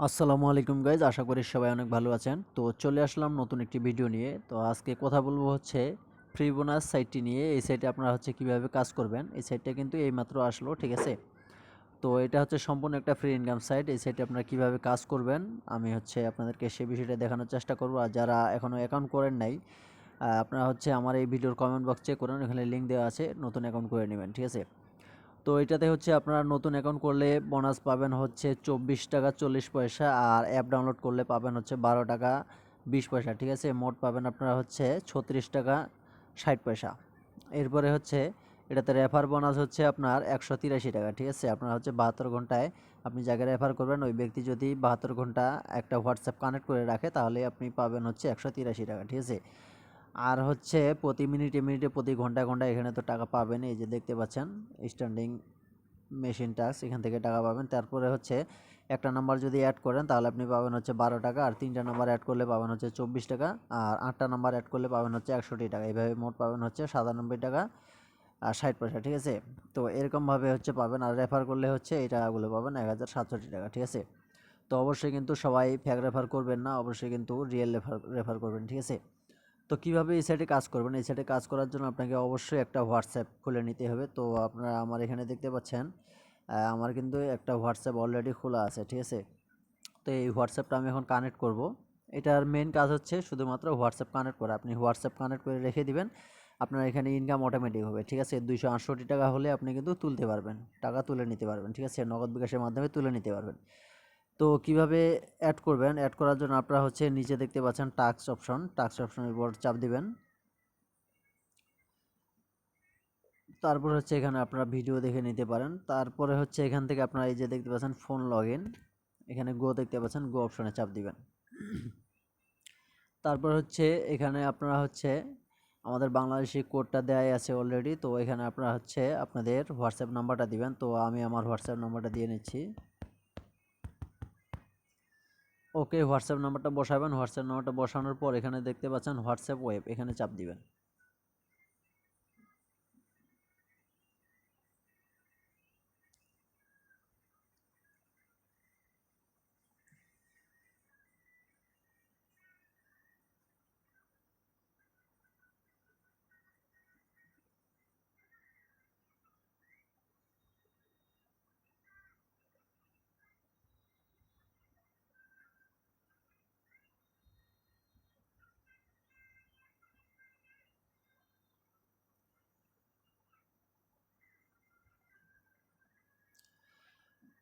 আসসালামু আলাইকুম গাইজ, আশা করি সবাই অনেক ভালো আছেন। তো চলে আসলাম নতুন একটি ভিডিও নিয়ে। তো আজকে কথা বলবো হচ্ছে ফ্রি বোনাস সাইটটি নিয়ে। এই সাইটে আপনারা হচ্ছে কিভাবে কাজ করবেন। এই সাইটটা কিন্তু এইমাত্র আসলো, ঠিক আছে। তো এটা হচ্ছে সম্পূর্ণ একটা ফ্রি ইনকাম সাইট। এই সাইটে আপনারা কিভাবে কাজ করবেন আমি হচ্ছে আপনাদেরকে সে বিষয়টা দেখানোর চেষ্টা করবো। আর যারা এখনও অ্যাকাউন্ট করেন নাই, আপনারা হচ্ছে আমার এই ভিডিওর কমেন্ট বক্স চেক করুন, এখানে লিঙ্ক দেওয়া আছে, নতুন অ্যাকাউন্ট করে নেবেন, ঠিক আছে। তো এটাতে হচ্ছে আপনারা নতুন অ্যাকাউন্ট করলে বোনাস পাবেন হচ্ছে 24 টাকা 40 পয়সা, আর অ্যাপ ডাউনলোড করলে পাবেন হচ্ছে 12 টাকা 20 পয়সা, ঠিক আছে। মোট পাবেন আপনারা হচ্ছে 36 টাকা 60 পয়সা। এরপরে হচ্ছে এটাতে রেফার বোনাস হচ্ছে আপনার 183 টাকা, ঠিক আছে। আপনার হচ্ছে 72 ঘন্টায় আপনি যাকে রেফার করবেন ওই ব্যক্তি যদি 72 ঘন্টা একটা হোয়াটসঅ্যাপ কানেক্ট করে রাখে তাহলে আপনি পাবেন হচ্ছে 183 টাকা, ঠিক আছে। আর হচ্ছে প্রতি মিনিটে মিনিটে প্রতি ঘন্টায় ঘন্টায় এখানে তো টাকা পাবেন। এই যে দেখতে পাচ্ছেন স্ট্যান্ডিং মেশিন টাস্ক, এখান থেকে টাকা পাবেন। তারপরে হচ্ছে একটা নাম্বার যদি অ্যাড করেন তাহলে আপনি পাবেন হচ্ছে 12 টাকা, আর 3টা নাম্বার অ্যাড করলে পাবেন হচ্ছে 24 টাকা, আর 8টা নাম্বার অ্যাড করলে পাবেন হচ্ছে 61 টাকা। এইভাবে মোট পাবেন হচ্ছে 97 টাকা আর 60 পয়সা, ঠিক আছে। তো এরকমভাবে হচ্ছে পাবেন। আর রেফার করলে হচ্ছে এই টাকাগুলো পাবেন 1067 টাকা, ঠিক আছে। তো অবশ্যই কিন্তু সবাই ফ্যাক রেফার করবেন না, অবশ্যই কিন্তু রিয়েল রেফার করবেন, ঠিক আছে। তো কীভাবে এই সাইটে কাজ করবেন, এই সাইটে কাজ করার জন্য আপনাকে অবশ্যই একটা হোয়াটসঅ্যাপ খুলে নিতে হবে। তো আপনারা আমার এখানে দেখতে পাচ্ছেন আমার কিন্তু একটা হোয়াটসঅ্যাপ অলরেডি খোলা আছে, ঠিক আছে। তো এই হোয়াটসঅ্যাপটা আমি এখন কানেক্ট করব। এটার মেন কাজ হচ্ছে শুধুমাত্র হোয়াটসঅ্যাপ কানেক্ট করা। আপনি হোয়াটসঅ্যাপ কানেক্ট করে রেখে দিবেন, আপনার এখানে ইনকাম অটোমেটিক হবে, ঠিক আছে। 268 টাকা হলে আপনি কিন্তু তুলতে পারবেন, টাকা তুলে নিতে পারবেন, ঠিক আছে। নগদ বিকাশের মাধ্যমে তুলে নিতে পারবেন। তো কিভাবে অ্যাড করবেন, অ্যাড করার জন্য আপনারা হচ্ছে নিচে দেখতে পাচ্ছেন টাস্ক অপশন, টাস্ক অপশনের উপর চাপ দিবেন। তারপর হচ্ছে এখানে আপনারা ভিডিও দেখে নিতে পারেন। তারপরে হচ্ছে এখান থেকে আপনারা এই যে দেখতে পাচ্ছেন ফোন লগ ইন, এখানে গো দেখতে পাচ্ছেন, গো অপশনে চাপ দিবেন। তারপর হচ্ছে এখানে আপনারা হচ্ছে আমাদের বাংলাদেশি কোডটা দেওয়াই আছে অলরেডি। তো এখানে আপনারা হচ্ছে আপনাদের হোয়াটসঅ্যাপ নাম্বারটা দিবেন। তো আমি আমার হোয়াটসঅ্যাপ নাম্বারটা দিয়ে নিচ্ছি। ওকে, হোয়াটসঅ্যাপ নাম্বারটা বসাবেন। হোয়াটসঅ্যাপ নাম্বারটা বসানোর পর এখানে দেখতে পাচ্ছেন হোয়াটসঅ্যাপ ওয়েব, এখানে চাপ দিবেন।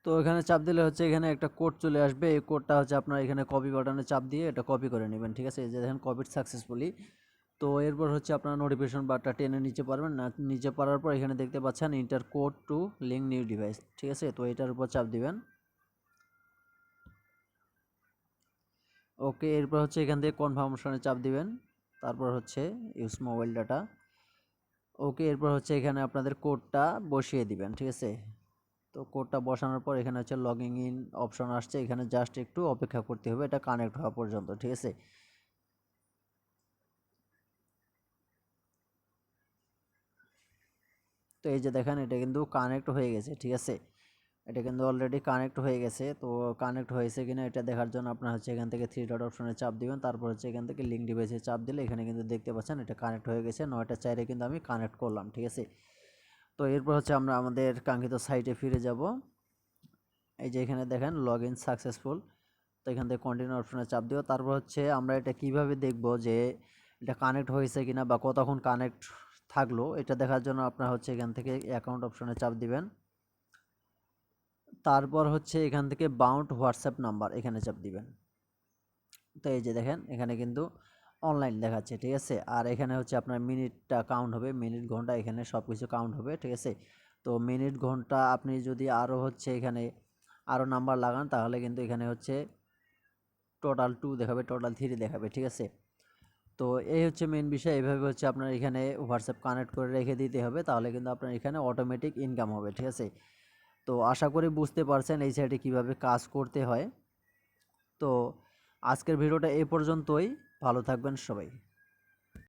তো এখানে চাপ দিলে হচ্ছে এখানে একটা কোড চলে আসবে। এই কোডটা হচ্ছে আপনার এখানে কপি বাটনে চাপ দিয়ে এটা কপি করে নেবেন, ঠিক আছে। এই যে দেখেন কপিড সাকসেসফুলি। তো এরপর হচ্ছে আপনার নোটিফিকেশন বারটা টেনে নিচে পারবেন না, নিচে পারার পর এখানে দেখতে পাচ্ছেন inter code two link new device, ঠিক আছে। তো এটার উপর চাপ দিবেন। ওকে, এরপর হচ্ছে এখান থেকে কনফার্মেশনে চাপ দিবেন। তারপর হচ্ছে ইউজ মোবাইল ডাটা। ওকে, এরপর হচ্ছে এখানে আপনাদের কোডটা বসিয়ে দিবেন, ঠিক আছে। তো কোডটা বসানোর পর এখানে হচ্ছে লগিং ইন অপশন আসছে, এখানে জাস্ট একটু অপেক্ষা করতে হবে এটা কানেক্ট হওয়া পর্যন্ত, ঠিক আছে। তো এই যে দেখেন এটা কিন্তু কানেক্ট হয়ে গেছে, ঠিক আছে। এটা কিন্তু অলরেডি কানেক্ট হয়ে গেছে। তো কানেক্ট হয়েছে কিনা এটা দেখার জন্য আপনার হচ্ছে এখান থেকে থ্রি ডট অপশনে চাপ দিবেন। তারপর হচ্ছে এখান থেকে লিঙ্ক ডিভাইসে চাপ দিলে এখানে কিন্তু দেখতে পাচ্ছেন এটা কানেক্ট হয়ে গেছে। 9টা 4-এ কিন্তু আমি কানেক্ট করলাম, ঠিক আছে। তো এরপর হচ্ছে আমরা আমাদের কাঙ্ক্ষিত সাইটে ফিরে যাব। এই যে এখানে দেখেন লগ ইন সাকসেসফুল। তো এখান থেকে কন্টিনিউ অপশনে চাপ দিও। তারপর হচ্ছে আমরা এটা কিভাবে দেখব যে এটা কানেক্ট হয়েছে কিনা বা কতক্ষণ কানেক্ট থাকলো, এটা দেখার জন্য আপনার হচ্ছে এখান থেকে অ্যাকাউন্ট অপশনে চাপ দিবেন। তারপর হচ্ছে এখান থেকে বাউন্ড হোয়াটসঅ্যাপ নাম্বার, এখানে চাপ দিবেন। তো এই যে দেখেন এখানে কিন্তু অনলাইন দেখাচ্ছে, ঠিক আছে। আর এখানে হচ্ছে আপনার মিনিটটা কাউন্ট হবে, মিনিট ঘন্টা এখানে সব কিছু কাউন্ট হবে, ঠিক আছে। তো মিনিট ঘন্টা আপনি যদি আরও হচ্ছে এখানে আরও নাম্বার লাগান তাহলে কিন্তু এখানে হচ্ছে টোটাল 2 দেখাবে, টোটাল 3 দেখাবে, ঠিক আছে। তো এই হচ্ছে মেন বিষয়। এইভাবে হচ্ছে আপনার এখানে হোয়াটসঅ্যাপ কানেক্ট করে রেখে দিতে হবে, তাহলে কিন্তু আপনার এখানে অটোমেটিক ইনকাম হবে, ঠিক আছে। তো আশা করি বুঝতে পারছেন এই সাইটে কীভাবে কাজ করতে হয়। তো আজকের ভিডিওটা এই পর্যন্তই, ভালো থাকবেন সবাই।